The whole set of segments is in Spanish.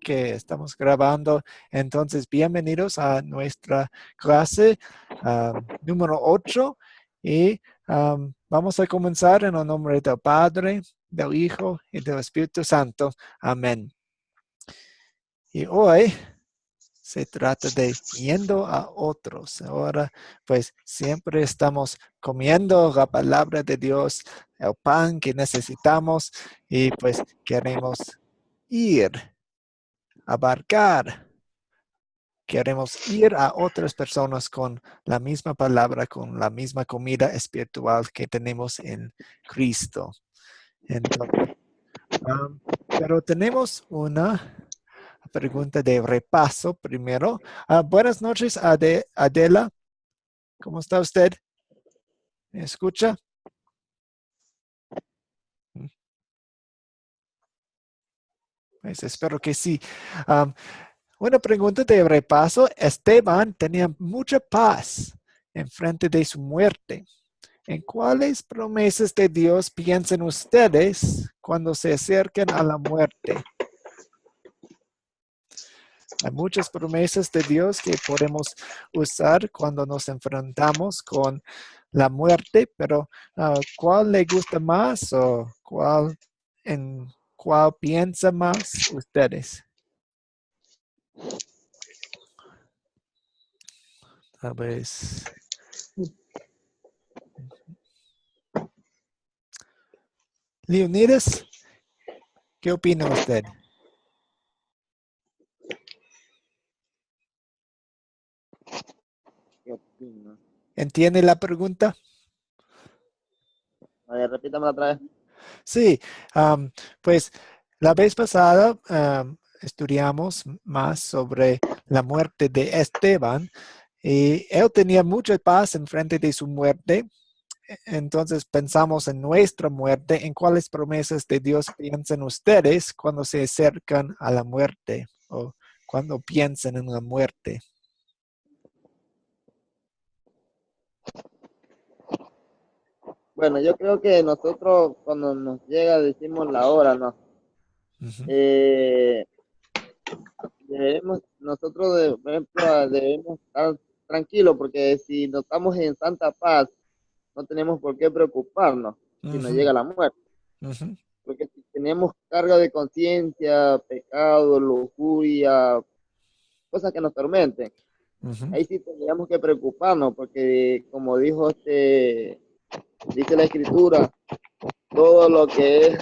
que estamos grabando. Entonces, bienvenidos a nuestra clase número 8 y vamos a comenzar en el nombre del Padre, del Hijo y del Espíritu Santo. Amén. Y hoy se trata de yendo a otros. Ahora, pues siempre estamos comiendo la palabra de Dios, el pan que necesitamos y pues queremos ir, abarcar. Queremos ir a otras personas con la misma palabra, con la misma comida espiritual que tenemos en Cristo. Entonces, pero tenemos una pregunta de repaso primero. Buenas noches, Adela. ¿Cómo está usted? ¿Me escucha? Pues espero que sí. Una pregunta de repaso. Esteban tenía mucha paz en frente de su muerte. ¿En cuáles promesas de Dios piensan ustedes cuando se acercan a la muerte? Hay muchas promesas de Dios que podemos usar cuando nos enfrentamos con la muerte, pero ¿cuál le gusta más o en cuál piensa más ustedes? Tal vez. Leonidas, ¿qué opina usted? ¿Qué opino? ¿Entiende la pregunta? A ver, repítamela otra vez. Sí, pues la vez pasada estudiamos más sobre la muerte de Esteban y él tenía mucha paz en frente de su muerte. Entonces pensamos en nuestra muerte, en cuáles promesas de Dios piensan ustedes cuando se acercan a la muerte o cuando piensan en la muerte. Bueno, yo creo que nosotros cuando nos llega decimos la hora, ¿no? Ujú. Por ejemplo, debemos estar tranquilos porque si no estamos en santa paz, no tenemos por qué preocuparnos si nos Ujú, llega la muerte. ujú, Porque si tenemos carga de conciencia, pecado, lujuria, cosas que nos tormenten, ujú, ahí sí tendríamos que preocuparnos porque como dice la escritura, todo lo que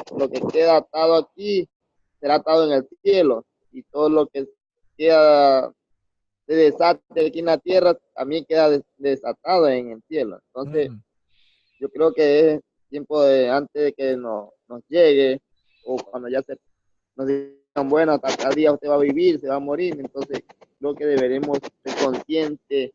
queda atado aquí será atado en el cielo y todo lo que queda se desate aquí en la tierra también queda desatado en el cielo. Entonces, ujú. yo creo que es tiempo de antes de que nos llegue o cuando ya nos digan, bueno, hasta cada día usted va a vivir, se va a morir, entonces creo que deberemos ser conscientes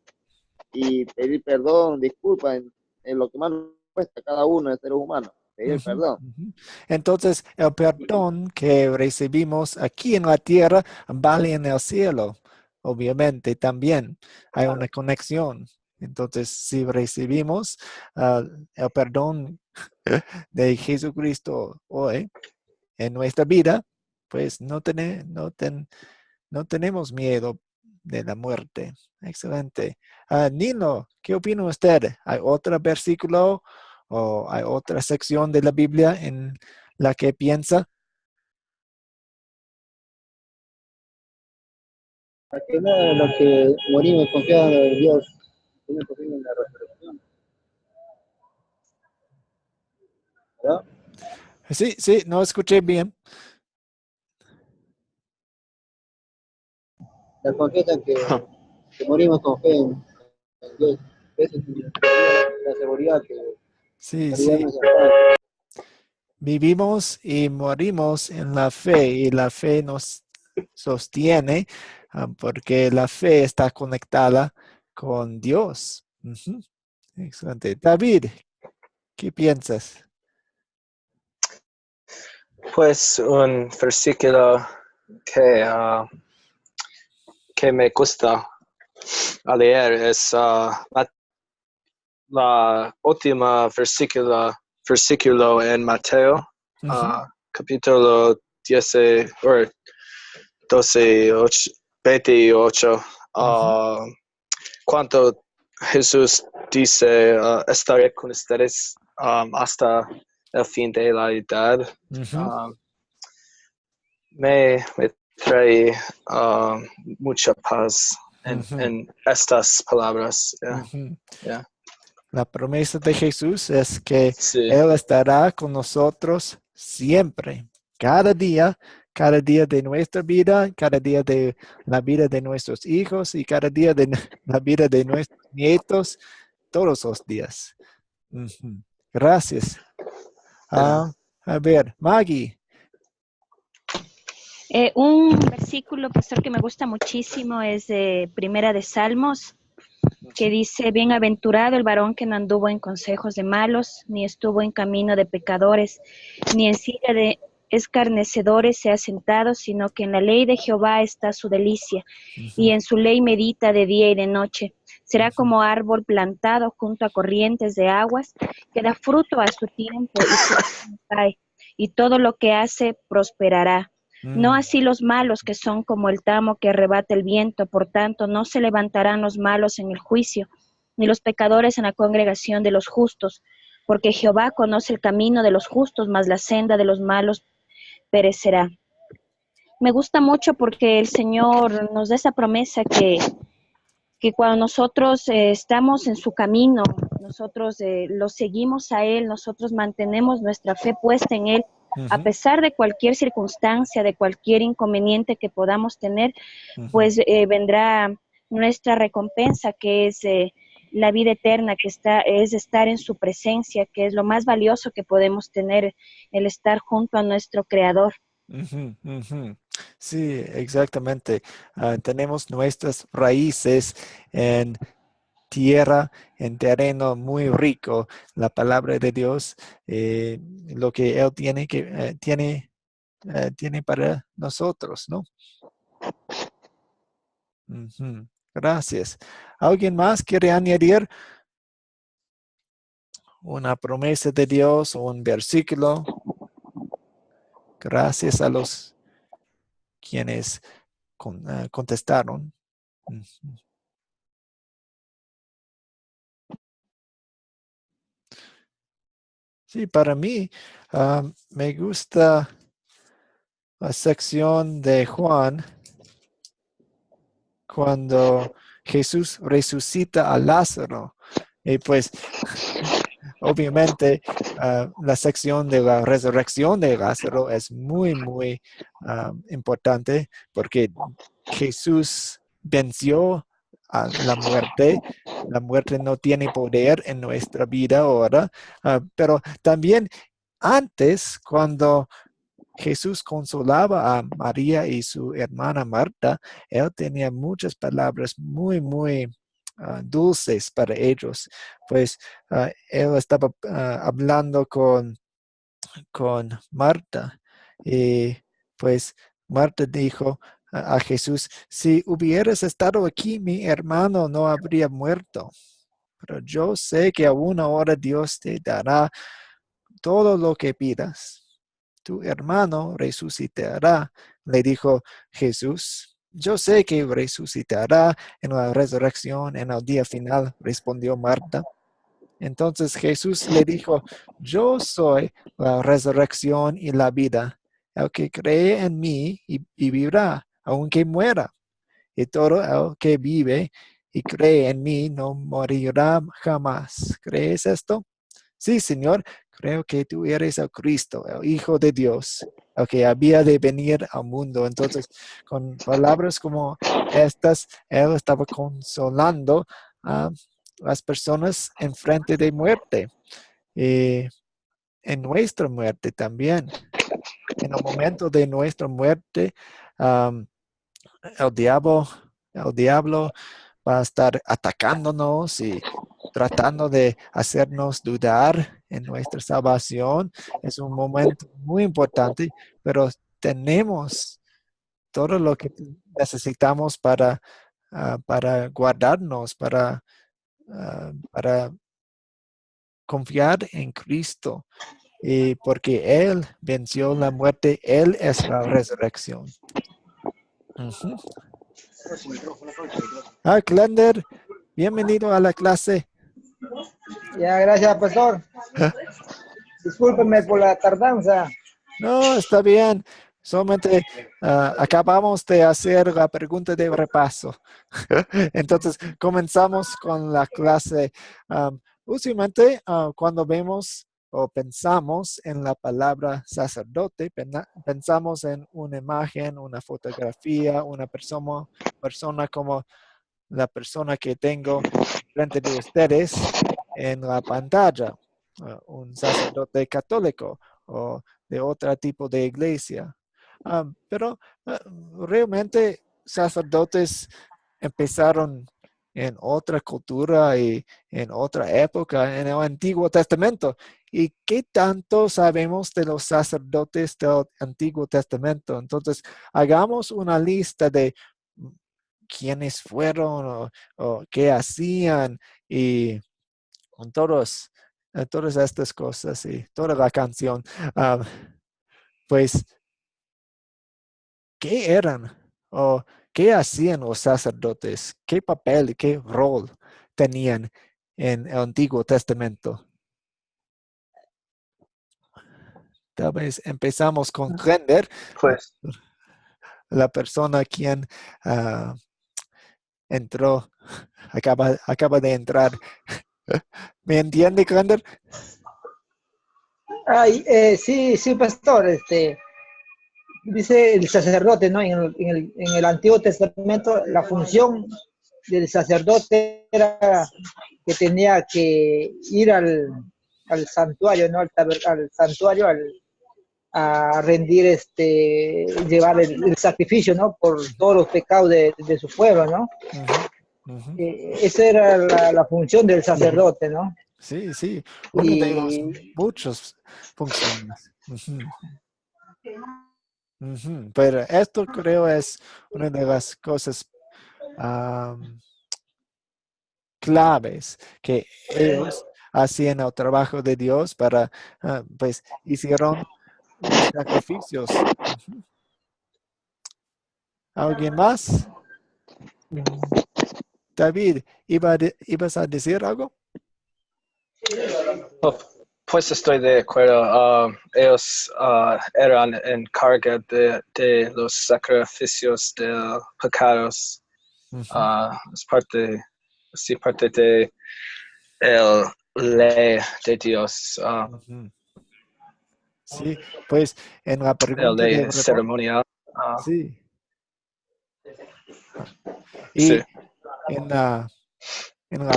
y pedir perdón, disculpas en lo que más nos cuesta a cada uno de seres humanos, pedir Ujú, perdón. ujú. Entonces, el perdón que recibimos aquí en la tierra vale en el cielo, obviamente también. Hay una conexión. Entonces, si recibimos el perdón de Jesucristo hoy en nuestra vida, pues no tenemos miedo de la muerte. Excelente. Nino, ¿qué opina usted? ¿Hay otro versículo o hay otra sección de la Biblia en la que piensa? Que nada de lo que morimos confiados en Dios, tenemos confianza en la resurrección, ¿verdad? Sí, sí, no escuché bien. La confianza que morimos con fe en Dios, esa es la seguridad que Sí, en realidad sí. nos da. Vivimos y morimos en la fe y la fe nos sostiene porque la fe está conectada con Dios. Ujú. Excelente. David, ¿qué piensas? Pues un versículo que, que me gusta a leer es la última versículo en Mateo, Ujú. capítulo 10, 12, 28. Cuando Jesús dice, estaré con ustedes hasta el fin de la edad, me trae mucha paz en estas palabras. Yeah. La promesa de Jesús es que Sí. Él estará con nosotros siempre, cada día de nuestra vida, cada día de la vida de nuestros hijos y cada día de la vida de nuestros nietos, todos los días. Gracias. A ver, Maggie. Un versículo, pastor, que me gusta muchísimo es de Primera de Salmos, que dice: bienaventurado el varón que no anduvo en consejos de malos, ni estuvo en camino de pecadores, ni en silla de escarnecedores se ha sentado, sino que en la ley de Jehová está su delicia, y en su ley medita de día y de noche. Será como árbol plantado junto a corrientes de aguas, que da fruto a su tiempo y su hoja no cae, y todo lo que hace prosperará. No así los malos, que son como el tamo que arrebata el viento. Por tanto, no se levantarán los malos en el juicio, ni los pecadores en la congregación de los justos, porque Jehová conoce el camino de los justos, mas la senda de los malos perecerá. Me gusta mucho porque el Señor nos da esa promesa que cuando nosotros estamos en su camino, nosotros lo seguimos a Él, nosotros mantenemos nuestra fe puesta en Él, a pesar de cualquier circunstancia, de cualquier inconveniente que podamos tener, pues vendrá nuestra recompensa, que es la vida eterna, que es estar en su presencia, que es lo más valioso que podemos tener, el estar junto a nuestro Creador. Sí, exactamente. Tenemos nuestras raíces en tierra, en terreno muy rico. La palabra de Dios, lo que Él tiene para nosotros, ¿no? Gracias. ¿Alguien más quiere añadir una promesa de Dios o un versículo? Gracias a los quienes contestaron. Sí, para mí me gusta la sección de Juan cuando Jesús resucita a Lázaro. Y pues, obviamente, la sección de la resurrección de Lázaro es muy, muy importante porque Jesús venció a la muerte. La muerte no tiene poder en nuestra vida ahora, pero también antes, cuando Jesús consolaba a María y su hermana Marta, Él tenía muchas palabras muy, muy dulces para ellos. Pues Él estaba hablando con Marta y pues Marta dijo a Jesús: si hubieras estado aquí, mi hermano no habría muerto. Pero yo sé que aún ahora Dios te dará todo lo que pidas. Tu hermano resucitará, le dijo Jesús. Yo sé que resucitará en la resurrección en el día final, respondió Marta. Entonces Jesús le dijo: yo soy la resurrección y la vida. El que cree en mí y vivirá, aunque muera. Y todo el que vive y cree en mí no morirá jamás. ¿Crees esto? Sí, Señor, creo que tú eres el Cristo, el Hijo de Dios, el que había de venir al mundo. Entonces, con palabras como estas, Él estaba consolando a las personas en frente de muerte. Y en nuestra muerte también. En el momento de nuestra muerte, el diablo va a estar atacándonos y tratando de hacernos dudar en nuestra salvación. Es un momento muy importante, pero tenemos todo lo que necesitamos para guardarnos, para confiar en Cristo. Y porque Él venció la muerte, Él es la resurrección. Ujú. Glender, bienvenido a la clase. Ya, gracias, pastor. Discúlpeme por la tardanza. No, está bien. Solamente acabamos de hacer la pregunta de repaso. Entonces, comenzamos con la clase. Usualmente, cuando vemos o pensamos en la palabra sacerdote, pensamos en una imagen, una fotografía, una persona como la persona que tengo frente de ustedes en la pantalla, un sacerdote católico o de otro tipo de iglesia. Pero realmente sacerdotes empezaron en otra cultura y en otra época, en el Antiguo Testamento. ¿Y qué tanto sabemos de los sacerdotes del Antiguo Testamento? Entonces, hagamos una lista de quiénes fueron o qué hacían y con todas estas cosas y toda la canción. ah, pues, ¿qué eran o qué hacían los sacerdotes? ¿Qué papel, qué rol tenían en el Antiguo Testamento? Tal vez empezamos con Glender, Pues, la persona quien ah, entró, acaba de entrar. ¿Me entiende, Glender? Ay, sí, sí, pastor, dice el sacerdote, ¿no? En el Antiguo Testamento, la función del sacerdote era que tenía que ir al santuario, ¿no? Al santuario, a rendir, llevar el sacrificio, ¿no? Por todos los pecados de su pueblo, ¿no? Ujú, ujú. Esa era la función del sacerdote, ¿no? Sí, sí, uno de los Y muchos funciones. Ujú, ujú. Pero esto creo es una de las cosas claves que ellos hacían el trabajo de Dios para, pues, hicieron los sacrificios. Ujú. ¿Alguien más? David, ¿ibas a decir algo? oh, pues estoy de acuerdo. Ellos eran en carga de los sacrificios de pecados. Ujú, Es parte, sí, parte de el ley de Dios, ujú. Sí, pues en la el pregunta de ley ceremonial. sí. Sí. Y en la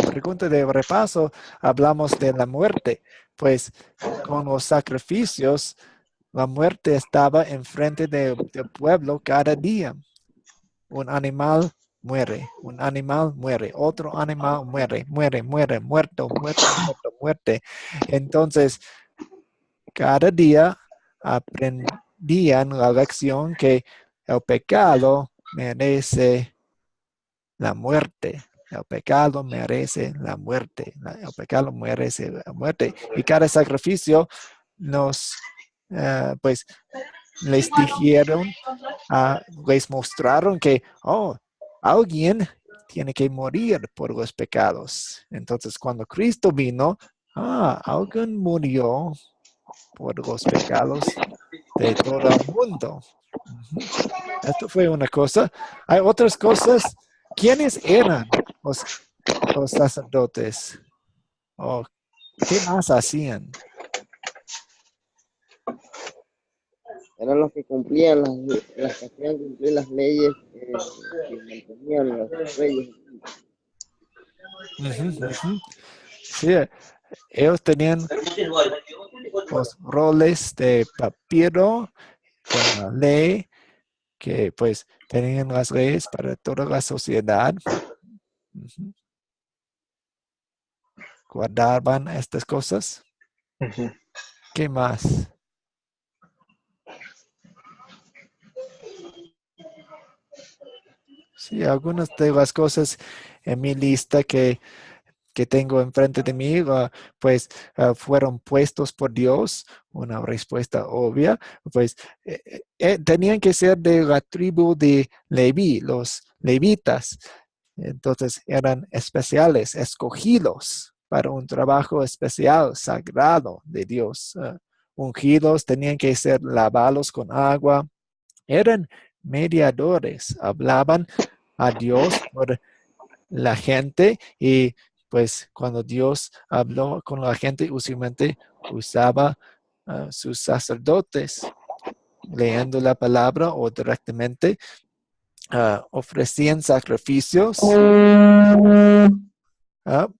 pregunta de repaso hablamos de la muerte, pues con los sacrificios, la muerte estaba enfrente del pueblo cada día. Un animal muere, un animal muere, otro animal muere, muerto, muerto, muerto, muerte. Entonces, cada día aprendían la lección que el pecado merece la muerte. El pecado merece la muerte. El pecado merece la muerte. Y cada sacrificio nos, pues, les dijeron, les mostraron que, oh, alguien tiene que morir por los pecados. Entonces, cuando Cristo vino, alguien murió por los pecados de todo el mundo. Ujú. Esto fue una cosa. Hay otras cosas. ¿Quiénes eran los sacerdotes? ¿O qué más hacían? Eran los que cumplían las que hacían cumplir las leyes que mantenían los reyes. Ujú, ujú. Sí, ellos tenían los roles de papiro con la ley, que pues tenían las leyes para toda la sociedad. Ujú. Guardaban estas cosas. Ujú. ¿Qué más? Sí, algunas de las cosas en mi lista que que tengo enfrente de mí, pues fueron puestos por Dios, una respuesta obvia, pues tenían que ser de la tribu de Leví, los levitas. Entonces eran especiales, escogidos para un trabajo especial, sagrado de Dios. Ungidos, tenían que ser lavados con agua. Eran mediadores, hablaban a Dios por la gente y pues cuando Dios habló con la gente, usualmente usaba sus sacerdotes leyendo la palabra o directamente ofrecían sacrificios.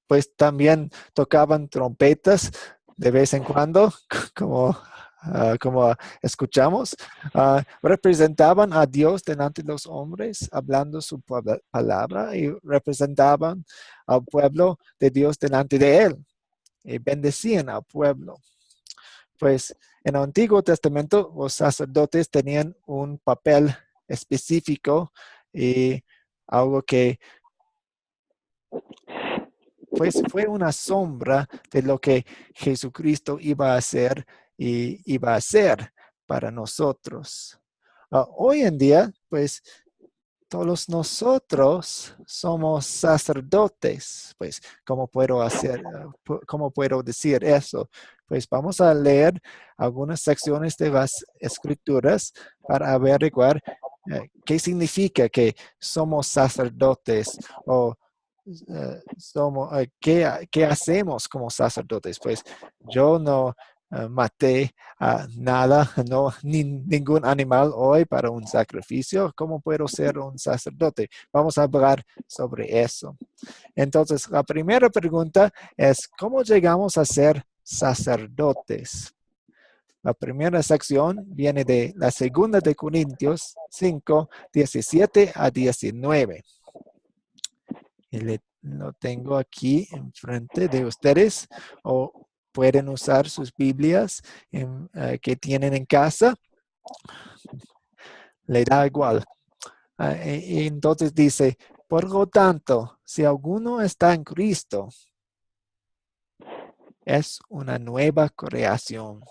Pues también tocaban trompetas de vez en cuando, como escuchamos. Representaban a Dios delante de los hombres, hablando su palabra, y representaban al pueblo de Dios delante de él, y bendecían al pueblo. Pues en el Antiguo Testamento los sacerdotes tenían un papel específico y algo que pues fue una sombra de lo que Jesucristo iba a hacer y iba a hacer para nosotros. Hoy en día, pues todos nosotros somos sacerdotes. Pues, ¿cómo puedo cómo puedo decir eso? Pues vamos a leer algunas secciones de las Escrituras para averiguar qué significa que somos sacerdotes o ¿qué hacemos como sacerdotes? Pues yo no maté nada, no, ningún animal hoy para un sacrificio. ¿Cómo puedo ser un sacerdote? Vamos a hablar sobre eso. Entonces, la primera pregunta es, ¿cómo llegamos a ser sacerdotes? La primera sección viene de la segunda de Corintios 5, 17 a 19. Lo tengo aquí enfrente de ustedes o pueden usar sus Biblias que tienen en casa. Le da igual. Y entonces dice, por lo tanto, si alguno está en Cristo, es una nueva creación.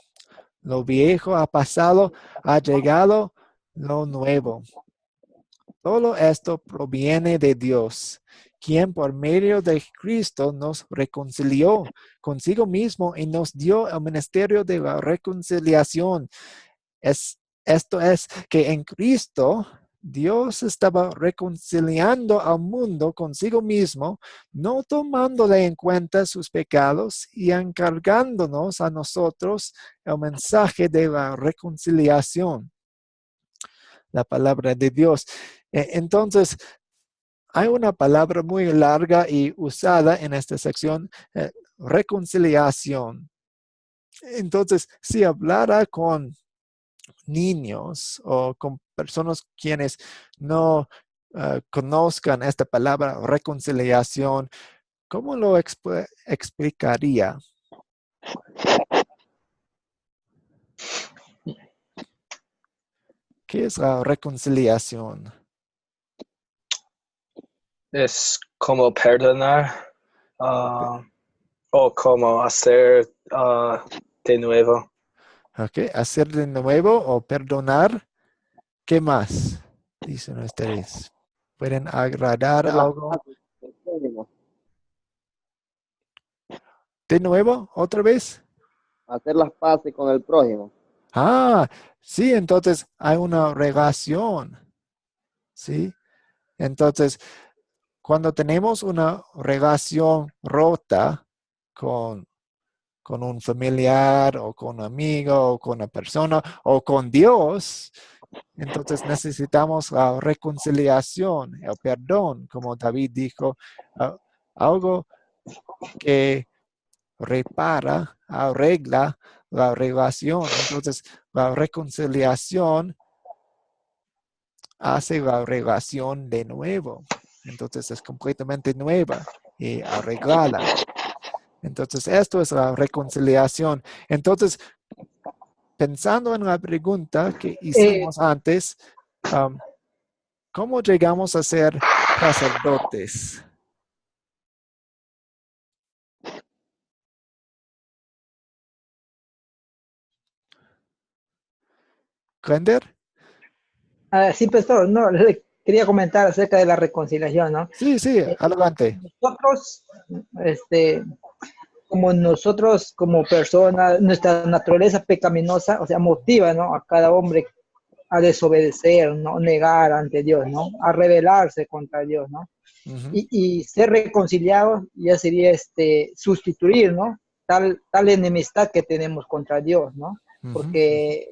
Lo viejo ha pasado, ha llegado lo nuevo. Todo esto proviene de Dios, quien por medio de Cristo nos reconcilió consigo mismo y nos dio el ministerio de la reconciliación. Esto es que en Cristo Dios estaba reconciliando al mundo consigo mismo, no tomándole en cuenta sus pecados y encargándonos a nosotros el mensaje de la reconciliación. La palabra de Dios. Entonces, hay una palabra muy larga y usada en esta sección, reconciliación. Entonces, si hablara con niños o con personas quienes no conozcan esta palabra reconciliación, ¿cómo lo explicaría? ¿Qué es la reconciliación? Es como perdonar o como hacer de nuevo. Okay. Hacer de nuevo o perdonar. ¿Qué más? Dicen ustedes. ¿Pueden agradar Hacer las algo? paces con el prójimo. ¿De nuevo? ¿Otra vez? Hacer las paces con el prójimo. Sí, entonces hay una relación. ¿Sí? Entonces, cuando tenemos una relación rota con un familiar o con un amigo o con una persona o con Dios, entonces necesitamos la reconciliación, el perdón, como David dijo, algo que repara, arregla la relación. Entonces, la reconciliación hace la relación de nuevo. Entonces, es completamente nueva y arreglada. Entonces, esto es la reconciliación. Entonces, pensando en la pregunta que hicimos antes, ¿cómo llegamos a ser sacerdotes? Glender? Sí, pastor, no, le quería comentar acerca de la reconciliación, ¿no? Sí, adelante. Nosotros, como nosotros, como personas, nuestra naturaleza pecaminosa, o sea, motiva, ¿no? A cada hombre a desobedecer, ¿no? Negar ante Dios, ¿no? A rebelarse contra Dios, ¿no? Ujú, Y ser reconciliados ya sería sustituir, ¿no? Tal enemistad que tenemos contra Dios, ¿no? ujú. Porque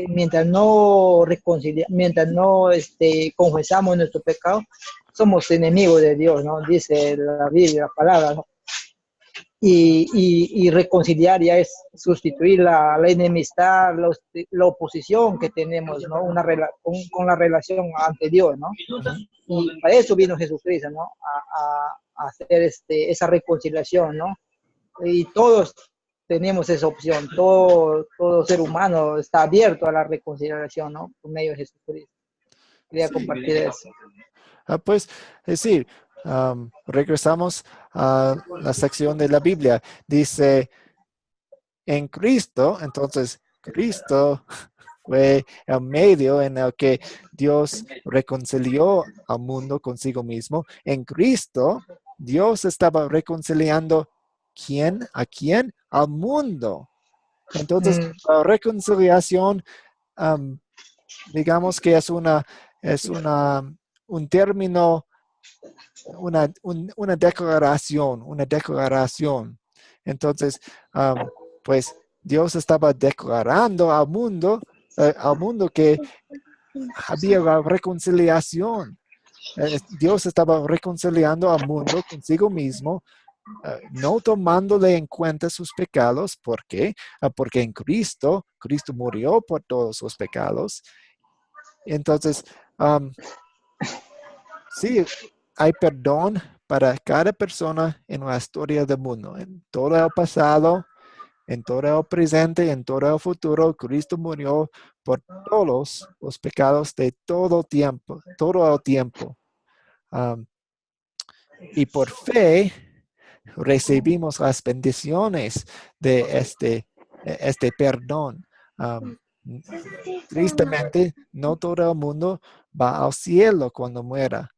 mientras no confesamos nuestro pecado, somos enemigos de Dios, ¿no? Dice la Biblia, la palabra, ¿no? Y reconciliar ya es sustituir la enemistad, la oposición que tenemos, ¿no? Con la relación ante Dios, ¿no? Y para eso vino Jesucristo, ¿no? A hacer esa reconciliación, ¿no? Y todos tenemos esa opción, todo ser humano está abierto a la reconciliación, ¿no? Por medio de Jesucristo. Quería Sí. compartir eso. Pues sí, regresamos a la sección de la Biblia. Dice, en Cristo, entonces Cristo fue el medio en el que Dios reconcilió al mundo consigo mismo. En Cristo, Dios estaba reconciliando ¿quién? ¿A quién? Al mundo. Entonces, Mm, la reconciliación, digamos que es un término, una declaración. Entonces, pues Dios estaba declarando al mundo que había la reconciliación. Dios estaba reconciliando al mundo consigo mismo, no tomándole en cuenta sus pecados. ¿Por qué? Porque en Cristo murió por todos los pecados. Entonces, sí, hay perdón para cada persona en la historia del mundo, en todo el pasado, en todo el presente, en todo el futuro. Cristo murió por todos los pecados de todo el tiempo. Um, y por fe recibimos las bendiciones de este perdón. Um, Tristemente, no todo el mundo va al cielo cuando muera,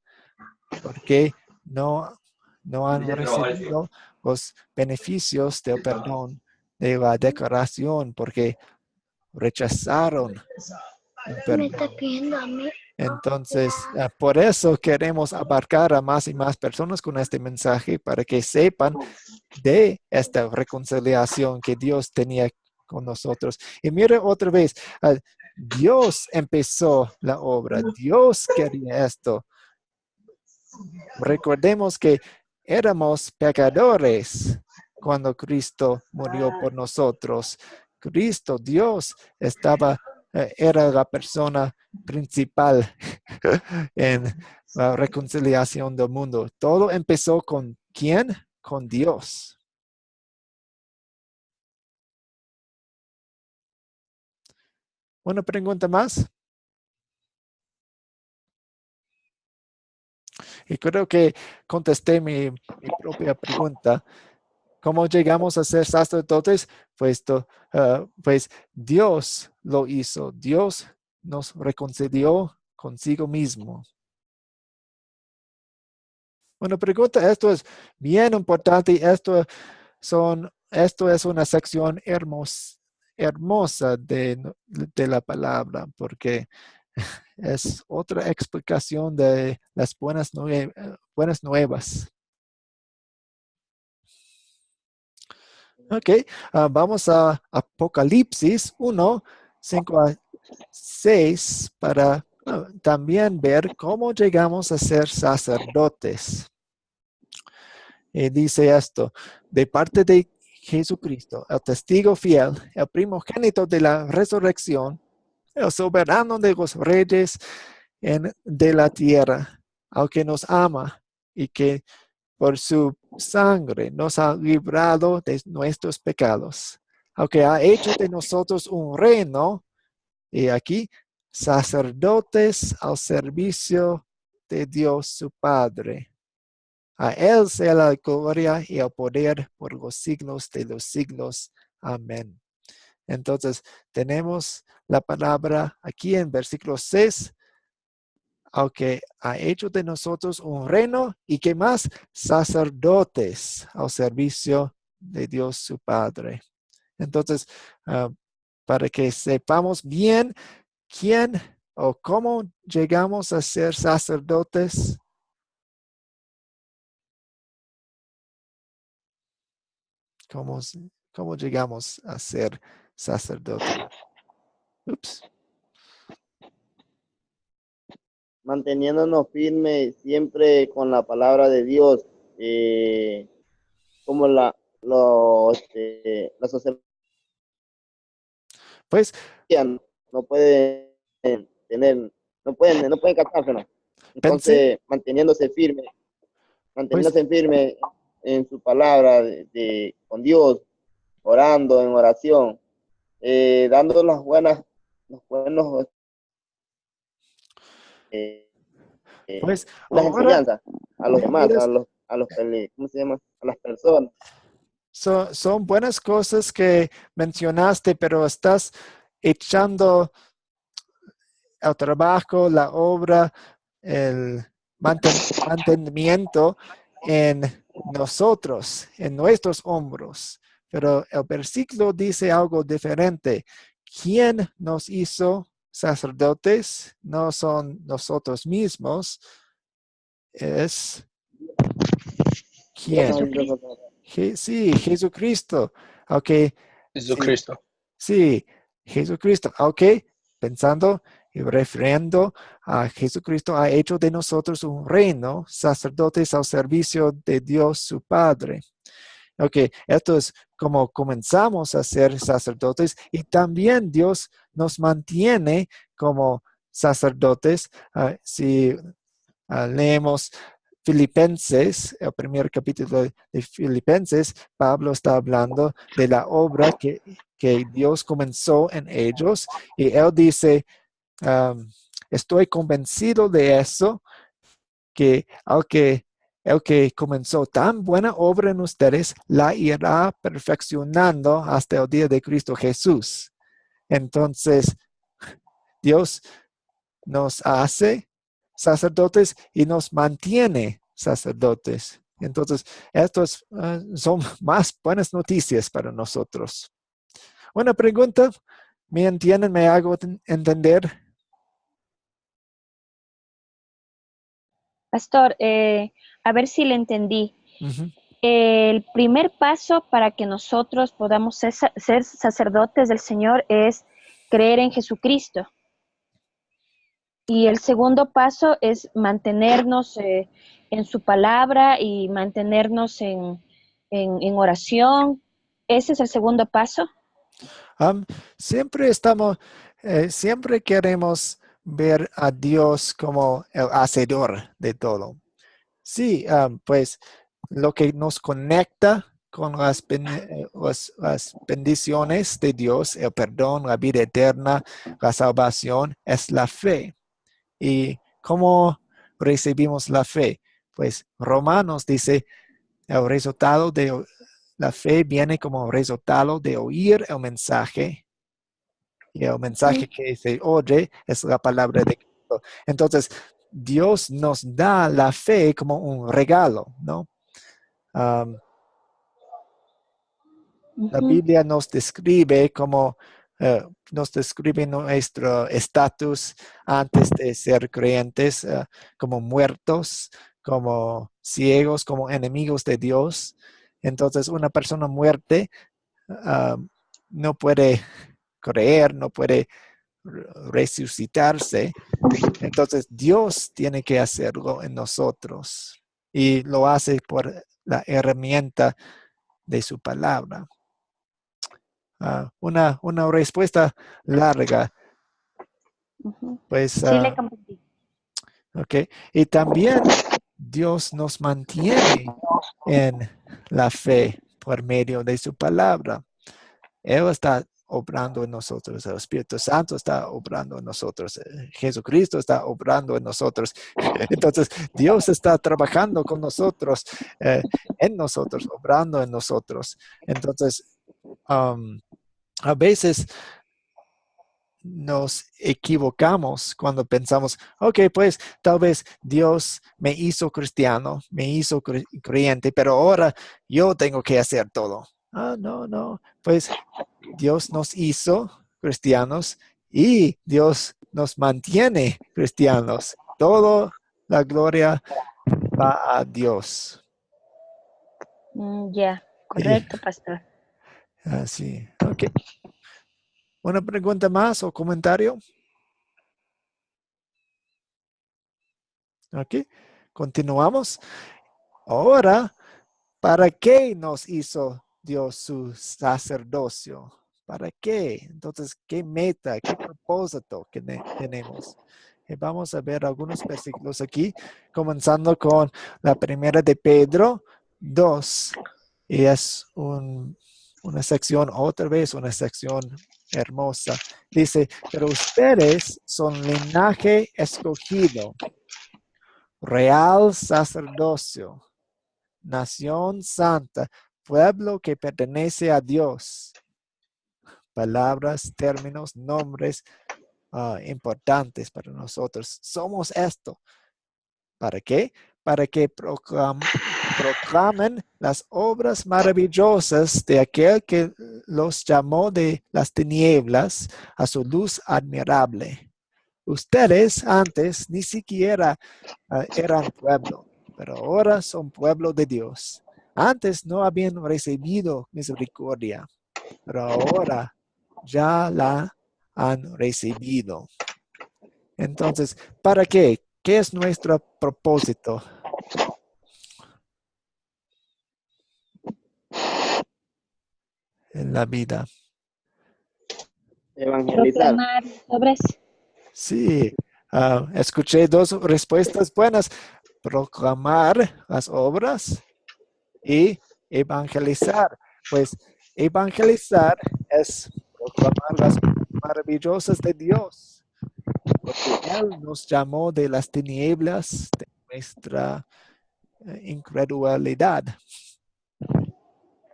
porque no han recibido los beneficios del perdón, de la declaración, porque rechazaron el perdón. Entonces, por eso queremos abarcar a más y más personas con este mensaje para que sepan de esta reconciliación que Dios tenía con nosotros. Y mire otra vez, Dios empezó la obra, Dios quería esto. Recordemos que éramos pecadores cuando Cristo murió por nosotros. Cristo, Dios, era la persona principal en la reconciliación del mundo. Todo empezó con ¿quién? Con Dios. Una pregunta más. Y creo que contesté mi propia pregunta. ¿Cómo llegamos a ser sacerdotes? Pues Dios lo hizo. Dios nos reconcilió consigo mismo. Una pregunta, esto es bien importante. Esto es una sección hermosa de la palabra, porque es otra explicación de las buenas nuevas. Ok, vamos a Apocalipsis 1, 5 a 6 para también ver cómo llegamos a ser sacerdotes. Y dice esto, de parte de Jesucristo, el testigo fiel, el primogénito de la resurrección, el soberano de los reyes de la tierra, al que nos ama y que por su sangre nos ha librado de nuestros pecados, aunque ha hecho de nosotros un reino, y aquí, sacerdotes al servicio de Dios su Padre. A Él sea la gloria y el poder por los siglos de los siglos. Amén. Entonces, tenemos la palabra aquí en versículo 6, aunque ha hecho de nosotros un reino y que más sacerdotes al servicio de Dios su Padre. Entonces, para que sepamos bien quién o cómo llegamos a ser sacerdotes. ¿Cómo, cómo llegamos a ser sacerdotes? Ups. Manteniéndonos firmes siempre con la palabra de Dios, como la sociedad Pues, no pueden tener, no pueden captárselo. pensé, Entonces, pues, manteniéndose firme en su palabra con Dios, orando en oración, dando los buenos, eh, pues, las ahora, enseñanzas a los demás, miras, ¿cómo se llama? A las personas. son buenas cosas que mencionaste, pero estás echando el trabajo, la obra, el mantenimiento en nosotros, en nuestros hombros. Pero el versículo dice algo diferente. ¿Quién nos hizo sacerdotes? No son nosotros mismos, es Dios ¿quién? nos hizo Jesucristo. sacerdotes. Sí, Jesucristo. Ok, sí, Jesucristo. sí, Jesucristo. Ok, pensando y refiriendo a Jesucristo ha hecho de nosotros un reino, sacerdotes al servicio de Dios su Padre. Ok, esto es como comenzamos a ser sacerdotes y también Dios nos mantiene como sacerdotes. Si leemos Filipenses, el primer capítulo de Filipenses, Pablo está hablando de la obra que Dios comenzó en ellos y él dice, estoy convencido de eso, que el que comenzó tan buena obra en ustedes, la irá perfeccionando hasta el día de Cristo Jesús. Entonces, Dios nos hace sacerdotes y nos mantiene sacerdotes. Entonces, estos son más buenas noticias para nosotros. Una pregunta, ¿me entienden? ¿Me hago entender? Pastor, a ver si le entendí. Ujú. El primer paso para que nosotros podamos ser sacerdotes del Señor es creer en Jesucristo. Y el segundo paso es mantenernos en su palabra y mantenernos en oración. Ese es el segundo paso. Um, siempre estamos, siempre queremos ver a Dios como el hacedor de todo. Sí, pues lo que nos conecta con las bendiciones de Dios, el perdón, la vida eterna, la salvación, es la fe. ¿Y cómo recibimos la fe? Pues Romanos dice, el resultado de la fe viene como resultado de oír el mensaje y el mensaje que se oye es la palabra de Cristo. Entonces, Dios nos da la fe como un regalo, ¿no? Um, la Ujú. Biblia nos describe como nos describe nuestro estatus antes de ser creyentes, como muertos, como ciegos, como enemigos de Dios. Entonces, una persona muerte no puede creer, no puede resucitarse. Entonces, Dios tiene que hacerlo en nosotros y lo hace por la herramienta de su palabra. Una respuesta larga, Ujú. pues, Sí, le comprendí. ok. Y también Dios nos mantiene en la fe por medio de su palabra. Él está obrando en nosotros, el Espíritu Santo está obrando en nosotros, Jesucristo está obrando en nosotros. Entonces, Dios está trabajando con nosotros, en nosotros, obrando en nosotros. Entonces, um, A veces nos equivocamos cuando pensamos, ok, pues tal vez Dios me hizo cristiano, me hizo creyente, pero ahora yo tengo que hacer todo. Ah, no, no, pues Dios nos hizo cristianos y Dios nos mantiene cristianos. Toda la gloria va a Dios. Ya, Y correcto, pastor. así, ok. ¿Una pregunta más o comentario? Ok, continuamos. Ahora, ¿para qué nos hizo Dios su sacerdocio? ¿Para qué? Entonces, ¿qué meta, qué propósito que tenemos? Vamos a ver algunos versículos aquí, comenzando con la primera de Pedro 2. Y es una sección, otra vez una sección hermosa. Dice, pero ustedes son linaje escogido, real sacerdocio, nación santa, pueblo que pertenece a Dios. Palabras, términos, nombres importantes para nosotros. Somos esto. ¿Para qué? Para que proclamen las obras maravillosas de aquel que los llamó de las tinieblas a su luz admirable. Ustedes antes ni siquiera eran pueblo, pero ahora son pueblo de Dios. Antes no habían recibido misericordia, pero ahora ya la han recibido. Entonces, ¿para qué? ¿Qué es nuestro propósito en la vida? Evangelizar. Proclamar obras. Sí, escuché dos respuestas buenas. Proclamar las obras y evangelizar. Pues evangelizar es proclamar las maravillosas de Dios, porque Él nos llamó de las tinieblas de nuestra incredulidad.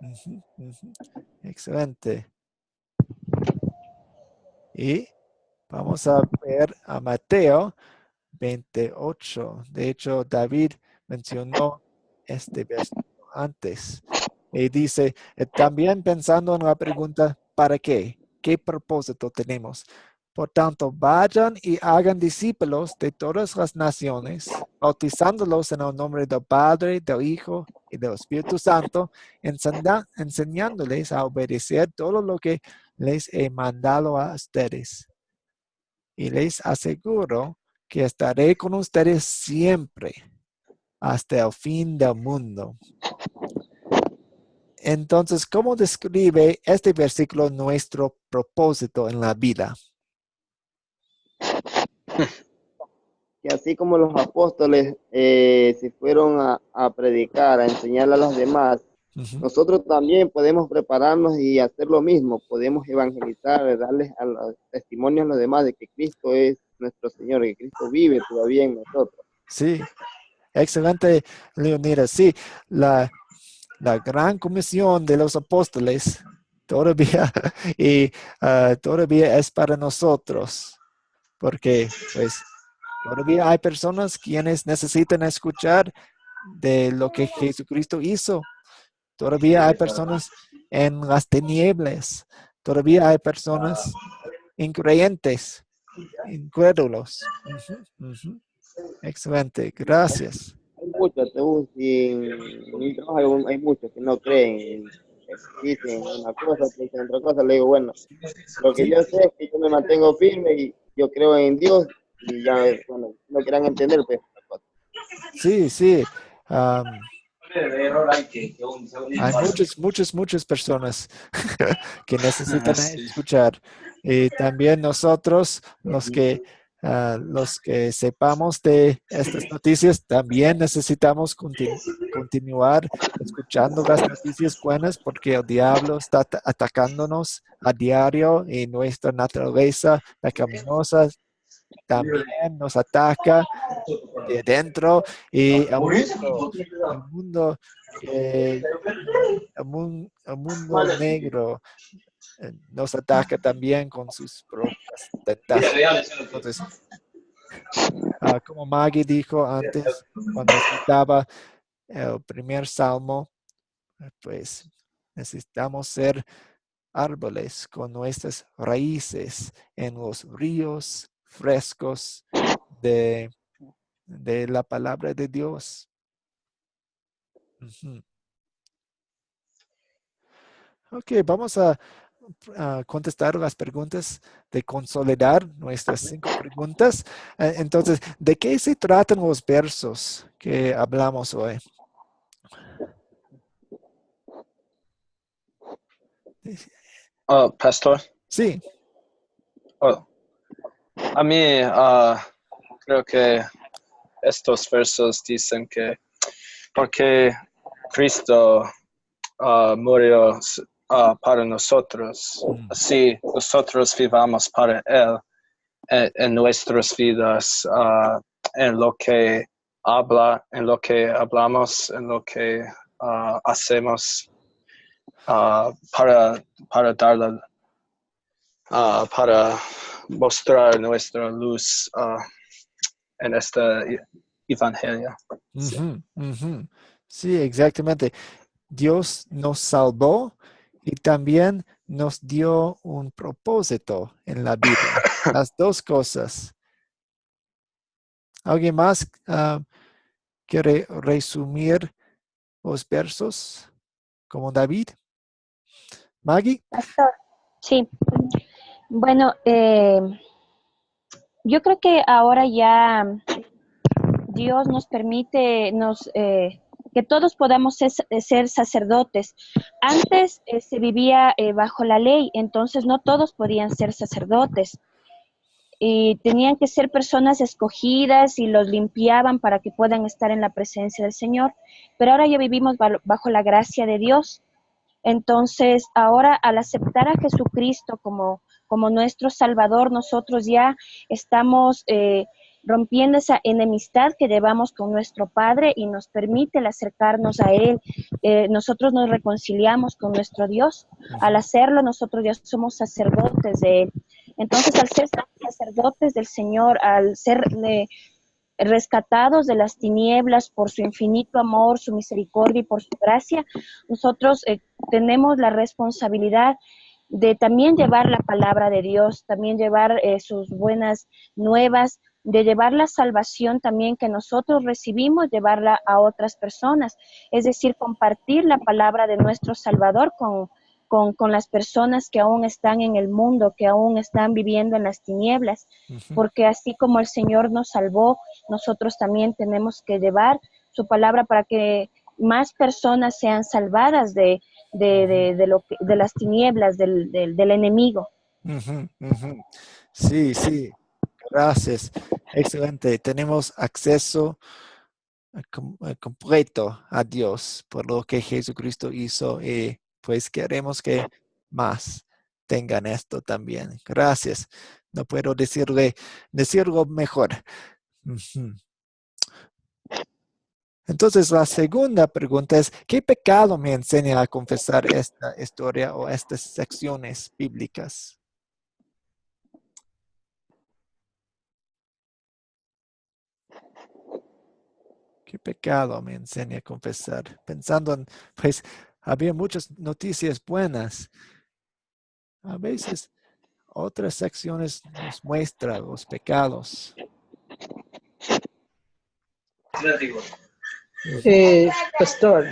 Ujú, ujú. Excelente. Y vamos a ver a Mateo 28. De hecho, David mencionó este versículo antes. Y dice, también pensando en la pregunta, ¿para qué? ¿Qué propósito tenemos? Por tanto, vayan y hagan discípulos de todas las naciones, bautizándolos en el nombre del Padre, del Hijo y del Espíritu Santo, enseñándoles a obedecer todo lo que les he mandado a ustedes. Y les aseguro que estaré con ustedes siempre hasta el fin del mundo. Entonces, ¿cómo describe este versículo nuestro propósito en la vida? Que así como los apóstoles se fueron a predicar, a enseñarle a los demás, nosotros también podemos prepararnos y hacer lo mismo. Podemos evangelizar, darles a los testimonios a los demás de que Cristo es nuestro Señor, que Cristo vive todavía en nosotros. Sí, excelente, Leonidas. Sí, la gran comisión de los apóstoles todavía y todavía es para nosotros, porque pues todavía hay personas quienes necesitan escuchar de lo que Jesucristo hizo. Todavía hay personas en las tinieblas. Todavía hay personas increyentes, incrédulos. Excelente, gracias. Hay muchos, en mi trabajo hay muchos que no creen, dicen una cosa, dicen otra cosa. Le digo, bueno, lo que Sí, yo sé es que yo me mantengo firme y yo creo en Dios y ya, bueno, no quieran entender, pues otra cosa. sí, sí. Hay muchas personas que necesitan Sí. escuchar. Y también nosotros, los que sepamos de estas noticias, también necesitamos continuar escuchando las noticias buenas porque el diablo está atacándonos a diario y nuestra naturaleza pecaminosa también nos ataca de adentro y el mundo, que, el mundo negro nos ataca también con sus propias tentaciones. Entonces, como Maggie dijo antes, cuando citaba el primer salmo, pues necesitamos ser árboles con nuestras raíces en los ríos frescos de la palabra de Dios. Ujú. Ok, vamos a contestar las preguntas de consolidar nuestras 5 preguntas. Entonces, ¿de qué se tratan los versos que hablamos hoy? Pastor. Sí. A mí creo que estos versos dicen que porque Cristo murió para nosotros, así nosotros vivamos para Él en nuestras vidas, en lo que en lo que hablamos, en lo que hacemos, para darle, para mostrar nuestra luz en este evangelio. Sí, exactamente. Dios nos salvó y también nos dio un propósito en la vida. Las dos cosas. ¿Alguien más quiere resumir los versos como David? Maggie. Pastor, sí. Bueno, yo creo que ahora ya Dios nos permite que todos podamos ser sacerdotes. Antes se vivía bajo la ley, entonces no todos podían ser sacerdotes. Y tenían que ser personas escogidas y los limpiaban para que puedan estar en la presencia del Señor. Pero ahora ya vivimos bajo la gracia de Dios. Entonces, ahora al aceptar a Jesucristo como nuestro Salvador, nosotros ya estamos rompiendo esa enemistad que llevamos con nuestro Padre y nos permite el acercarnos a Él. Nosotros nos reconciliamos con nuestro Dios. Al hacerlo, nosotros ya somos sacerdotes de Él. Entonces, al ser sacerdotes del Señor, al ser rescatados de las tinieblas por su infinito amor, su misericordia y por su gracia, nosotros tenemos la responsabilidad de también llevar la palabra de Dios, también llevar sus buenas nuevas, de llevar la salvación también que nosotros recibimos, llevarla a otras personas, es decir, compartir la palabra de nuestro Salvador con las personas que aún están en el mundo, que aún están viviendo en las tinieblas, porque así como el Señor nos salvó, nosotros también tenemos que llevar su palabra para que más personas sean salvadas de las tinieblas del enemigo. Sí, sí, gracias. Excelente. Tenemos acceso completo a Dios por lo que Jesucristo hizo y pues queremos que más tengan esto también. Gracias. No puedo decirlo mejor. Entonces, la segunda pregunta es, ¿qué pecado me enseña a confesar esta historia o estas secciones bíblicas? ¿Qué pecado me enseña a confesar? Pensando en, pues, había muchas noticias buenas. A veces otras secciones nos muestran los pecados. Pastor,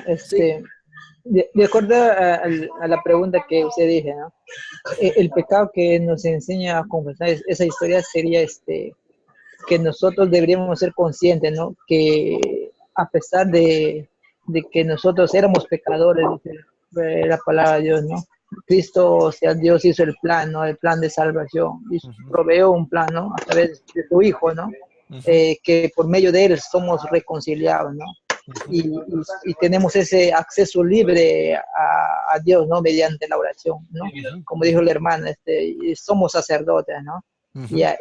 de acuerdo a la pregunta que usted dije, ¿no? El pecado que nos enseña a confesar esa historia sería que nosotros deberíamos ser conscientes, ¿no? Que a pesar de que nosotros éramos pecadores, dice la palabra de Dios, ¿no? Cristo, o sea, Dios hizo el plan, ¿no? El plan de salvación, y proveó un plan, ¿no? A través de su Hijo, ¿no? Que por medio de él somos reconciliados, ¿no? Y tenemos ese acceso libre a Dios, ¿no? Mediante la oración, ¿no? Como dijo la hermana, somos sacerdotes, ¿no?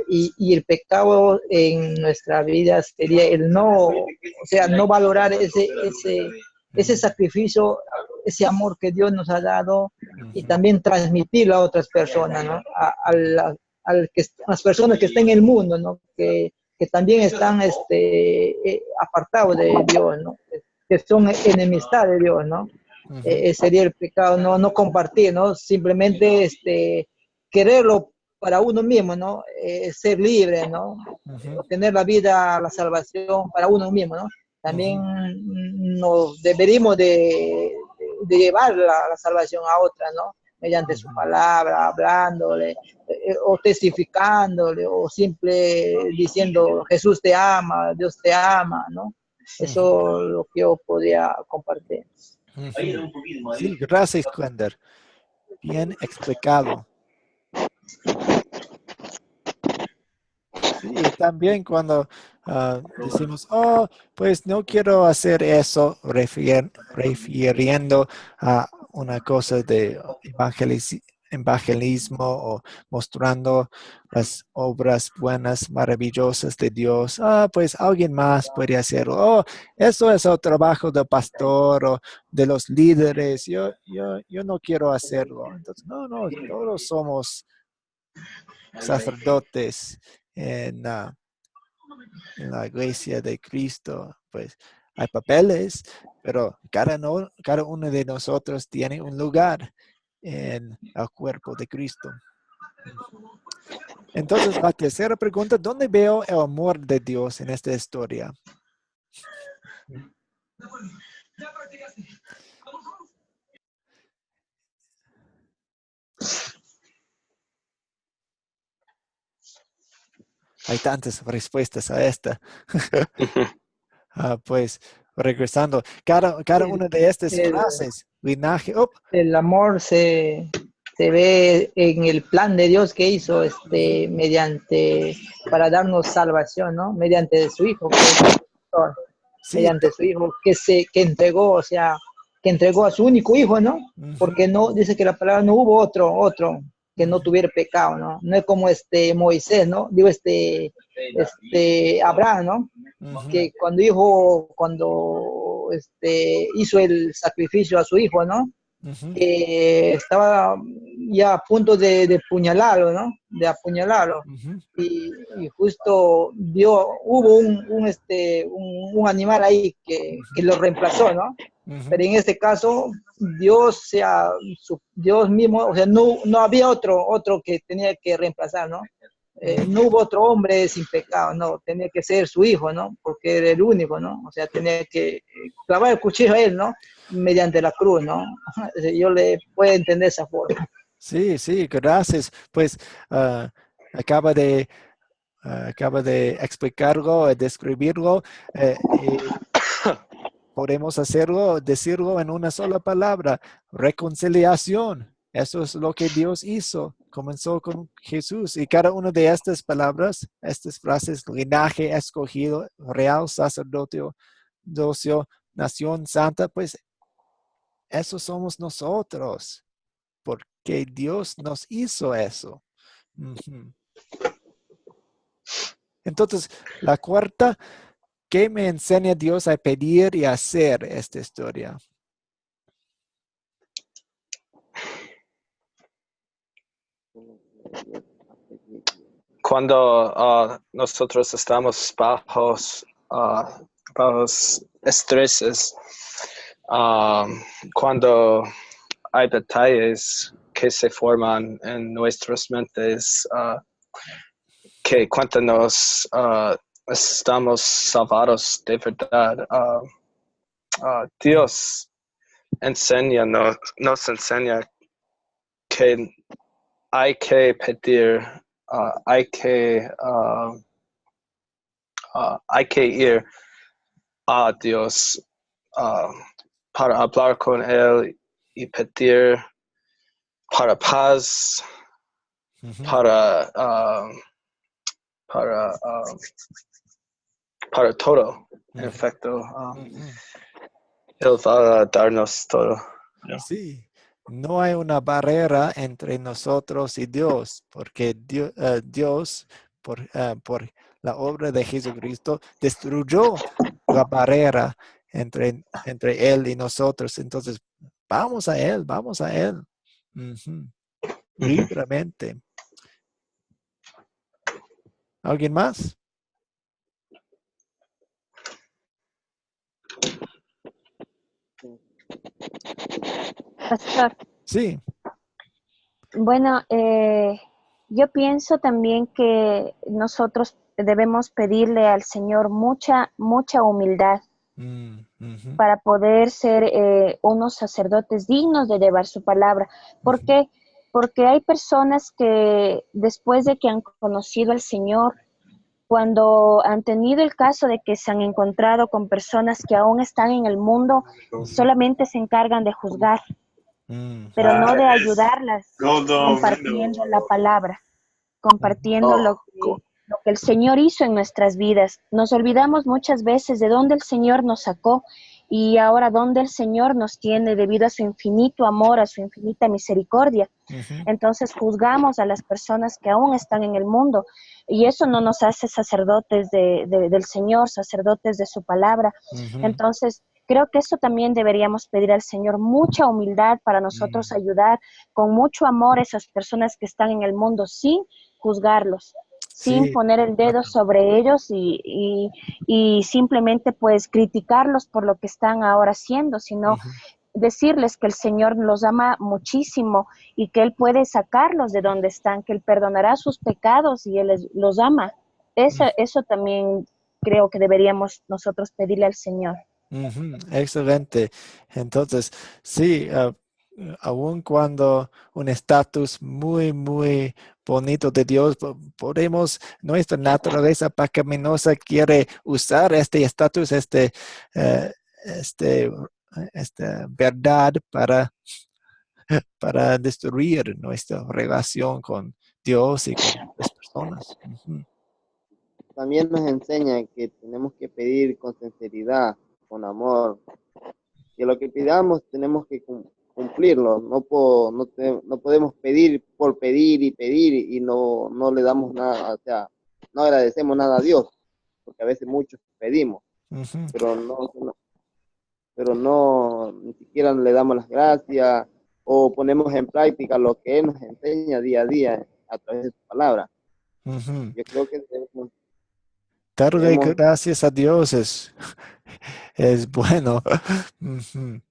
Y el pecado en nuestra vida sería el no valorar ese sacrificio, ese amor que Dios nos ha dado y también transmitirlo a otras personas, ¿no? A las personas que están en el mundo, ¿no? Que también están apartados de Dios, ¿no? Que son enemistad de Dios, ¿no? Sería el pecado, no compartir, ¿no? Simplemente quererlo para uno mismo, ¿no? Ser libre, ¿no? Obtener la vida, la salvación para uno mismo, ¿no? También nos deberíamos de llevar la salvación a otras, ¿no? Mediante su palabra, hablándole, o testificándole, o simple diciendo Jesús te ama, Dios te ama, ¿no? Eso es lo que yo podría compartir. Sí, gracias, Glender. Bien explicado. Sí, y también cuando decimos, oh, pues no quiero hacer eso, refiriendo a una cosa de evangelismo o mostrando las obras buenas, maravillosas de Dios. Pues alguien más puede hacerlo. Oh, eso es el trabajo del pastor o de los líderes. Yo no quiero hacerlo. Entonces, no, todos somos sacerdotes en la iglesia de Cristo. Pues hay papeles, pero cada uno de nosotros tiene un lugar en el cuerpo de Cristo. Entonces, la tercera pregunta, ¿dónde veo el amor de Dios en esta historia? Hay tantas respuestas a esta. Pues regresando, cada una de estas frases, linaje, el amor se ve en el plan de Dios que hizo mediante para darnos salvación, ¿no? Mediante su hijo, sí, mediante su hijo que entregó, o sea, que entregó a su único hijo, ¿no? Porque no dice que la palabra no hubo otro que no tuviera pecado, ¿no? No es como Moisés, ¿no? Digo Abraham, ¿no? Que cuando hizo el sacrificio a su hijo, ¿no? Estaba ya a punto de apuñalarlo, ¿no? De apuñalarlo. Y justo hubo un animal ahí que lo reemplazó, ¿no? Pero en este caso, Dios mismo, o sea, no había otro que tenía que reemplazar, ¿no? No hubo otro hombre sin pecado, no, tenía que ser su hijo, ¿no? Porque era el único, ¿no? O sea, tenía que clavar el cuchillo a él, ¿no? Mediante la cruz, ¿no? Yo le puedo entender esa forma. Sí, gracias. Pues acaba de explicarlo, describirlo. Podemos decirlo en una sola palabra, reconciliación. Eso es lo que Dios hizo. Comenzó con Jesús y cada una de estas palabras, estas frases, linaje escogido, real sacerdocio, nación santa, pues eso somos nosotros, porque Dios nos hizo eso. Entonces, la cuarta, ¿qué me enseña Dios a pedir y hacer esta historia? Cuando nosotros estamos bajos estreses, cuando hay detalles que se forman en nuestras mentes, que cuéntanos estamos salvados de verdad. Dios nos enseña que hay que pedir, hay que ir a Dios para hablar con Él y pedir para paz, para todo, en efecto. Él va a darnos todo. Sí, no hay una barrera entre nosotros y Dios, porque Dios por la obra de Jesucristo, destruyó la barrera entre Él y nosotros. Entonces, vamos a Él. Ujú. Ujú. Libremente. ¿Alguien más? Pastor, Sí. bueno, yo pienso también que nosotros debemos pedirle al Señor mucha humildad Ujú, para poder ser unos sacerdotes dignos de llevar su palabra. ¿Por ujú, qué? Porque hay personas que después de que han conocido al Señor, cuando han tenido el caso de que se han encontrado con personas que aún están en el mundo, ujú, solamente se encargan de juzgar, pero ujú, no de ayudarlas compartiendo la palabra, ujú, compartiendo lo que el Señor hizo en nuestras vidas. Nos olvidamos muchas veces de dónde el Señor nos sacó y ahora dónde el Señor nos tiene debido a su infinito amor, a su infinita misericordia. ujú, Entonces juzgamos a las personas que aún están en el mundo y eso no nos hace sacerdotes del Señor, sacerdotes de su palabra. ujú, Entonces creo que eso también deberíamos pedir al Señor, mucha humildad para nosotros mm. ayudar con mucho amor a esas personas que están en el mundo sin juzgarlos, sin Sí, poner de el dedo acuerdo. sobre ellos y simplemente pues criticarlos por lo que están ahora haciendo, sino Ujú, decirles que el Señor los ama muchísimo y que Él puede sacarlos de donde están, que Él perdonará sus pecados y los ama. Eso también creo que deberíamos nosotros pedirle al Señor. ujú, excelente. Entonces, sí, aun cuando un estatus muy, muy bonito de Dios, podemos, nuestra naturaleza pecaminosa quiere usar este estatus, eh, este, esta verdad para destruir nuestra relación con Dios y con las personas. Ujú, También nos enseña que tenemos que pedir con sinceridad, con amor, que lo que pidamos tenemos que cumplirlo, no podemos pedir por pedir y pedir y no le damos nada, o sea, no agradecemos nada a Dios, porque a veces muchos pedimos, ujú. pero pero no, ni siquiera le damos las gracias o ponemos en práctica lo que Él nos enseña día a día a través de su palabra. Ujú. Yo creo que Darle debemos gracias a Dios es bueno. Ujú.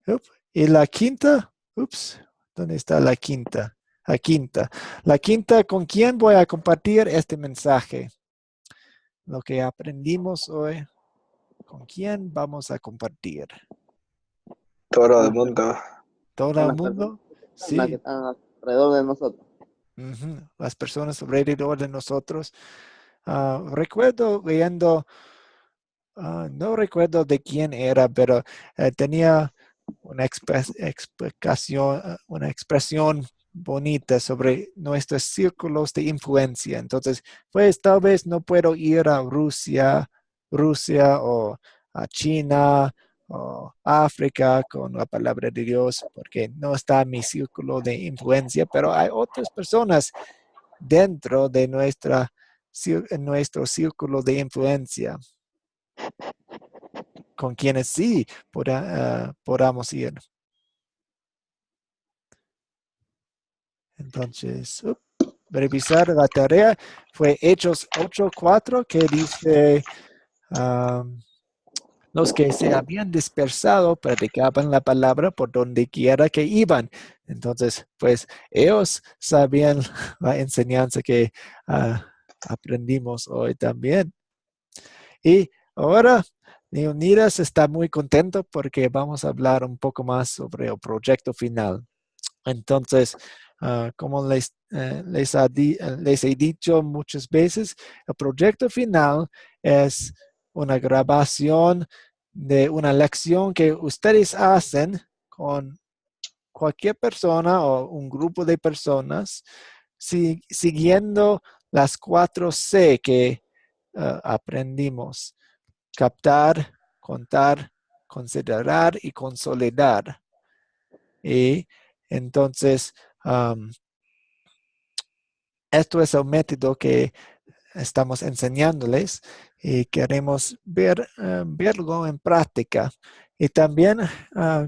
Up. Y la quinta, ups, ¿dónde está la quinta? La quinta. La quinta, ¿con quién voy a compartir este mensaje? Lo que aprendimos hoy, ¿con quién vamos a compartir? Todo con el mundo. con ¿Todo el las personas mundo? que Sí. están alrededor de nosotros. Ujú. Las personas alrededor de nosotros. Recuerdo leyendo, no recuerdo de quién era, pero tenía una expresión bonita sobre nuestros círculos de influencia. Entonces, pues tal vez no puedo ir a Rusia o a China o África con la palabra de Dios porque no está en mi círculo de influencia, pero hay otras personas dentro de nuestro círculo de influencia con quienes sí podamos ir. Entonces, revisar la tarea fue Hechos 8:4 que dice, um, los que se habían dispersado predicaban la palabra por donde quiera que iban. Entonces, pues ellos sabían la enseñanza que aprendimos hoy también. Y ahora, Leonidas está muy contento porque vamos a hablar un poco más sobre el proyecto final. Entonces, como les he dicho muchas veces, el proyecto final es una grabación de una lección que ustedes hacen con cualquier persona o un grupo de personas siguiendo las 4 C que aprendimos: captar, contar, considerar y consolidar. Y entonces, um, esto es el método que estamos enseñándoles y queremos verlo en práctica. Y también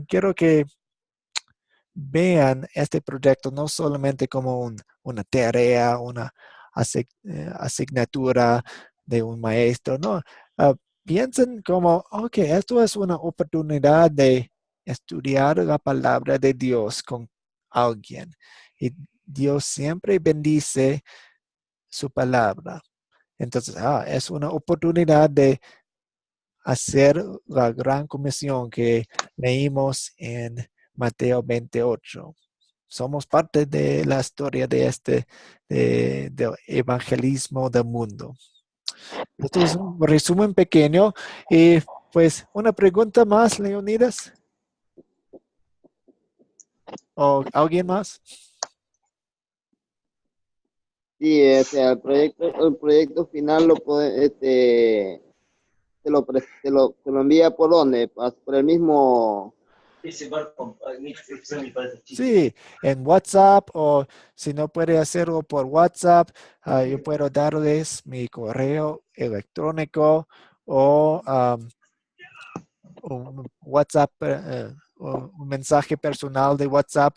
quiero que vean este proyecto no solamente como una tarea, una asignatura de un maestro, no. Piensen como, ok, esto es una oportunidad de estudiar la palabra de Dios con alguien. Y Dios siempre bendice su palabra. Entonces, es una oportunidad de hacer la gran comisión que leímos en Mateo 28. Somos parte de la historia del evangelismo del mundo. Esto es un resumen pequeño. Y pues una pregunta más, Leonidas. ¿O alguien más? Sí, el proyecto final lo puede, te lo envía por dónde, por el mismo. Sí, en WhatsApp, o si no puede hacerlo por WhatsApp, yo puedo darles mi correo electrónico o un WhatsApp, un mensaje personal de WhatsApp,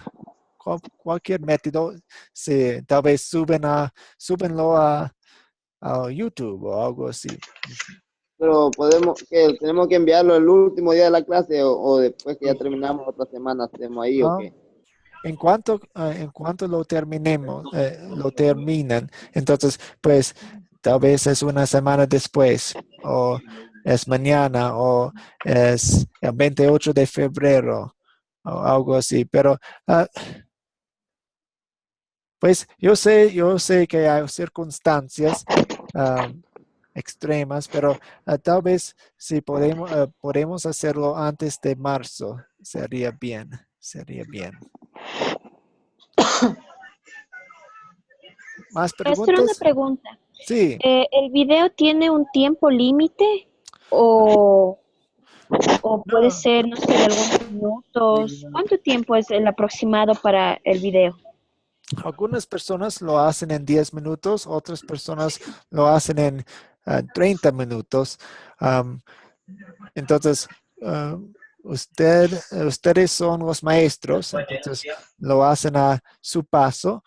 cualquier método. Si tal vez súbenlo a YouTube o algo así. Pero tenemos que enviarlo el último día de la clase o después que ya terminamos otra semana, hacemos ahí o Ah, qué. en cuanto lo terminemos, lo terminan, entonces, pues, tal vez es una semana después, o es mañana, o es el 28 de febrero, o algo así. Pero, pues, yo sé que hay circunstancias extremas, pero tal vez si podemos hacerlo antes de marzo, sería bien, sería bien. ¿Más Pastor, una preguntas? pregunta. Sí. ¿El video tiene un tiempo límite o, o puede No. ser, no sé, de algunos minutos? ¿Cuánto tiempo es el aproximado para el video? Algunas personas lo hacen en 10 minutos, otras personas lo hacen en 30 minutos. Entonces, ustedes son los maestros, entonces lo hacen a su paso.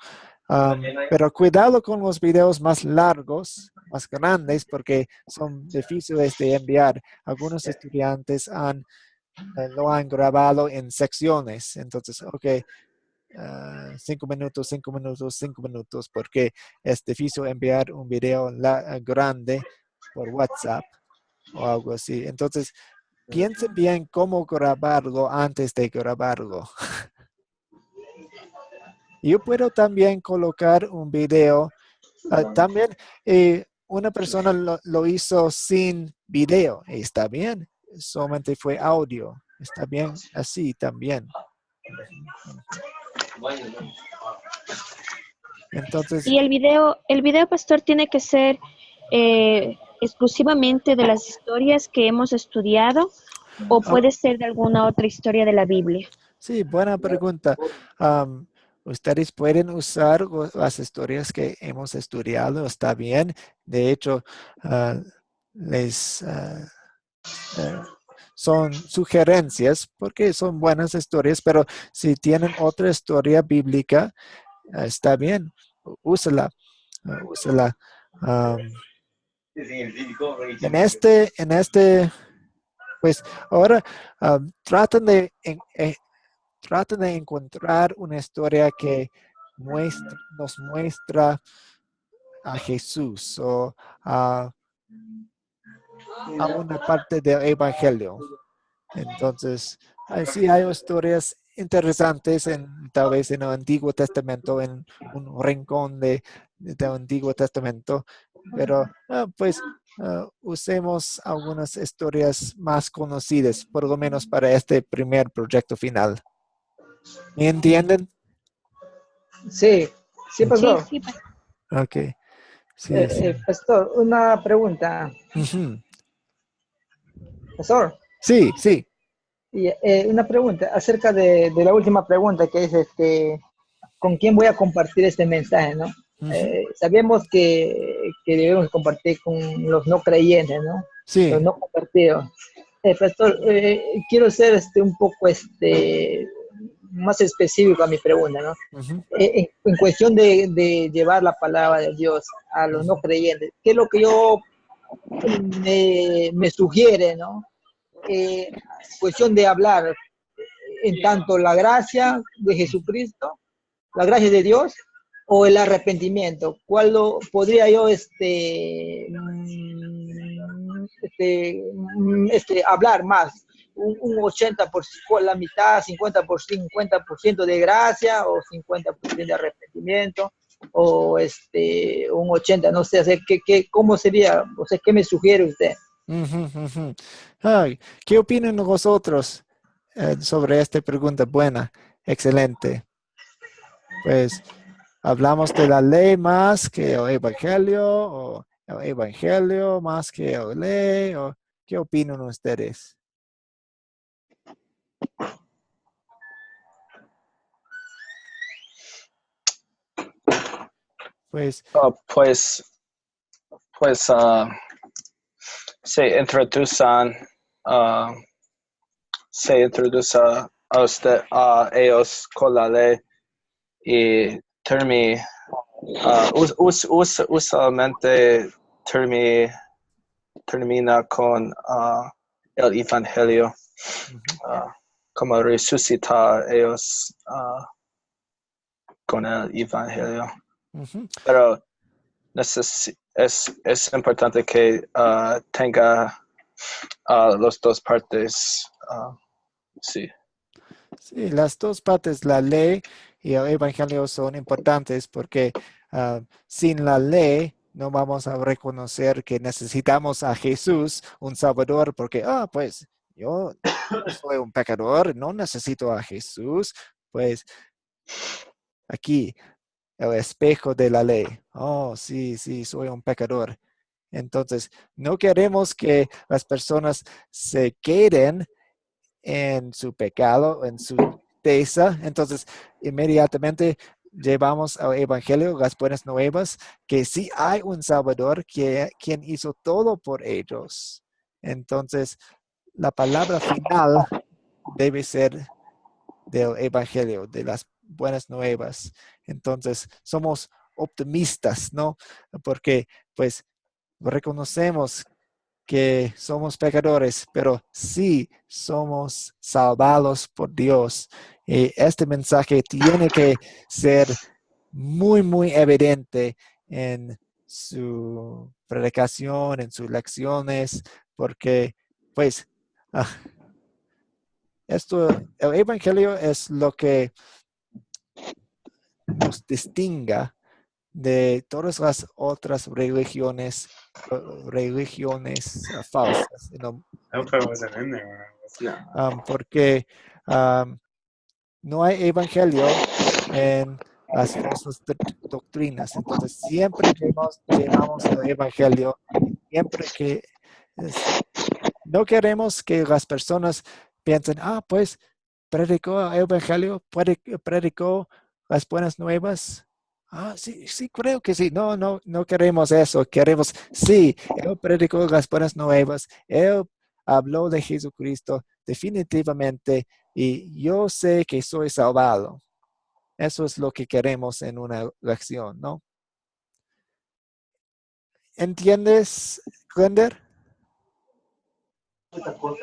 Pero cuidado con los videos más largos, más grandes, porque son difíciles de enviar. Algunos estudiantes lo han grabado en secciones. Entonces, ok, 5 minutos, 5 minutos, 5 minutos, porque es difícil enviar un video grande por WhatsApp o algo así. Entonces, piensen bien cómo grabarlo antes de grabarlo. Yo puedo también colocar un video. También una persona lo hizo sin video. Está bien. Solamente fue audio. Está bien así también. Entonces, Y el video, pastor, tiene que ser exclusivamente de las historias que hemos estudiado o ah, puede ser de alguna otra historia de la Biblia. sí, buena pregunta. Ustedes pueden usar las historias que hemos estudiado. Está bien. De hecho, ah, les... son sugerencias porque son buenas historias, pero si tienen otra historia bíblica, está bien, úsala, úsala. En este, pues ahora traten de encontrar una historia que nos muestra a Jesús o a una parte del Evangelio. Entonces, sí hay historias interesantes tal vez en el Antiguo Testamento, en un rincón del Antiguo Testamento, pero pues usemos algunas historias más conocidas, por lo menos para este primer proyecto final. ¿Me entienden? Sí, sí, Sí, pastor. sí, pastor. Ok, sí, sí. Pastor, una pregunta. Ujú. Pastor, Sí, sí. y, una pregunta acerca de la última pregunta que es ¿con quién voy a compartir este mensaje, no? Ujú. Sabemos que debemos compartir con los no creyentes, ¿no? Sí. Los no convertidos. Pastor, quiero ser un poco más específico a mi pregunta, ¿no? Ujú. En cuestión de llevar la palabra de Dios a los no creyentes, ¿qué es lo que yo me sugiere, ¿no? Cuestión de hablar en tanto la gracia de Jesucristo, la gracia de Dios o el arrepentimiento. ¿Cuál podría yo hablar más? Un 80%, la mitad, 50% de gracia o 50% de arrepentimiento o un 80%, no sé, o sea, ¿cómo sería? O sea, ¿qué me sugiere usted? Ujú, ujú. Ay, ¿qué opinan vosotros sobre esta pregunta? Buena, excelente. Pues hablamos de la ley más que el evangelio o el evangelio más que la ley o ¿qué opinan ustedes? Pues Pues, pues se introducen, ah, se introduce a usted, a ellos con la ley y usualmente termina con el evangelio, ujú, como resucitar ellos con el evangelio. ujú. Pero es importante que tenga las dos partes. Sí. Sí, las dos partes, la ley y el evangelio, son importantes porque sin la ley no vamos a reconocer que necesitamos a Jesús, un Salvador, porque, pues yo soy un pecador, no necesito a Jesús, pues aquí el espejo de la ley. Oh, sí, sí, soy un pecador. Entonces, no queremos que las personas se queden en su pecado, en su tristeza. Entonces, inmediatamente llevamos al Evangelio, las buenas nuevas, que sí hay un Salvador quien hizo todo por ellos. Entonces, la palabra final debe ser del Evangelio, de las buenas nuevas. Entonces, somos optimistas, ¿no? Porque, pues, reconocemos que somos pecadores, pero sí somos salvados por Dios. Y este mensaje tiene que ser muy, muy evidente en su predicación, en sus lecciones, porque, pues, ah, el Evangelio es lo que nos distinga de todas las otras religiones falsas. I hope I wasn't in there when I was. No. Porque no hay evangelio en las falsas doctrinas. Entonces, siempre llevamos el evangelio y siempre que no queremos que las personas piensen, pues predicó el evangelio, predicó las buenas nuevas. Sí, sí, creo que sí. No, no, no queremos eso. Queremos, sí, él predicó las buenas nuevas. Él habló de Jesucristo definitivamente y yo sé que soy salvado. Eso es lo que queremos en una lección, ¿no? ¿Entiendes, Glender?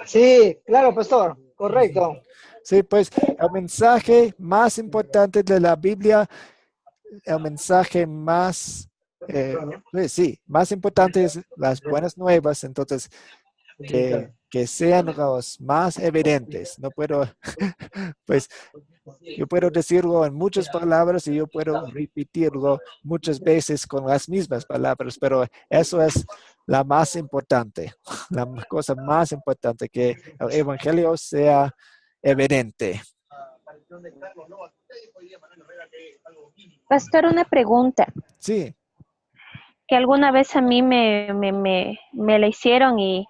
Sí, claro, pastor, correcto. Sí, pues el mensaje más importante de la Biblia, el mensaje más, pues sí, más importante es las buenas nuevas. Entonces, que sean los más evidentes. No puedo, pues yo puedo decirlo en muchas palabras y yo puedo repetirlo muchas veces con las mismas palabras, pero eso es la más importante, la cosa más importante, que el evangelio sea evidente. Pastor, una pregunta Sí. que alguna vez a mí me la hicieron y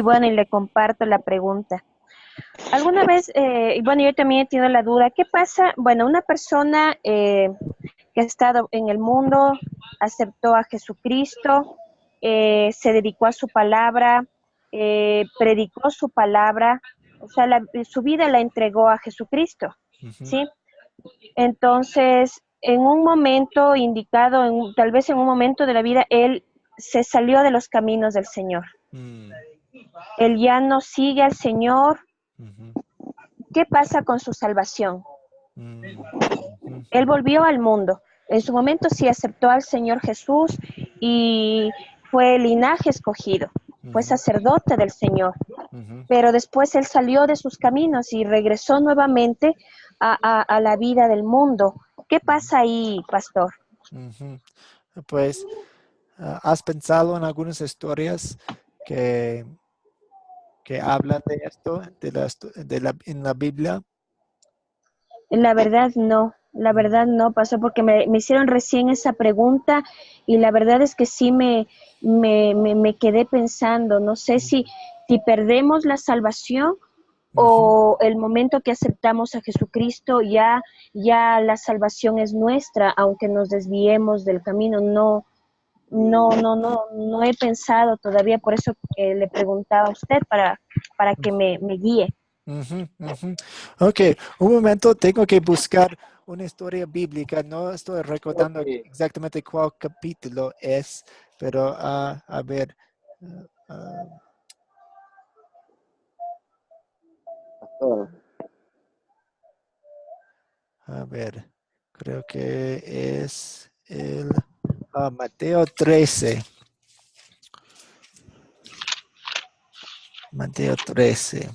bueno, y le comparto la pregunta. Alguna vez, y bueno, yo también he tenido la duda, ¿qué pasa? Bueno, una persona que ha estado en el mundo, aceptó a Jesucristo, se dedicó a su palabra, predicó su palabra, o sea, su vida la entregó a Jesucristo. Ujú, ¿sí? Entonces, en un momento indicado, tal vez en un momento de la vida, él se salió de los caminos del Señor. mm, Él ya no sigue al Señor. ujú, ¿Qué pasa con su salvación? mm, ujú, Él volvió al mundo. En su momento sí aceptó al Señor Jesús y fue linaje escogido, fue ujú, sacerdote del Señor. ujú, Pero después él salió de sus caminos y regresó nuevamente a la vida del mundo. ¿Qué pasa ahí, pastor? ujú. Pues, ¿has pensado en algunas historias que, que hablan de esto, en la Biblia? La Mm, verdad no, pasó porque me hicieron recién esa pregunta y la verdad es que sí me quedé pensando, no sé si perdemos la salvación ujú, o el momento que aceptamos a Jesucristo ya la salvación es nuestra, aunque nos desviemos del camino, no he pensado todavía, por eso le preguntaba a usted para que me guíe. ujú, ujú. Ok, un momento, tengo que buscar una historia bíblica. No estoy recordando Ok, exactamente cuál capítulo es, pero a ver. ah, ah, pastor. a ver, creo que es el Mateo 13. Mateo 13.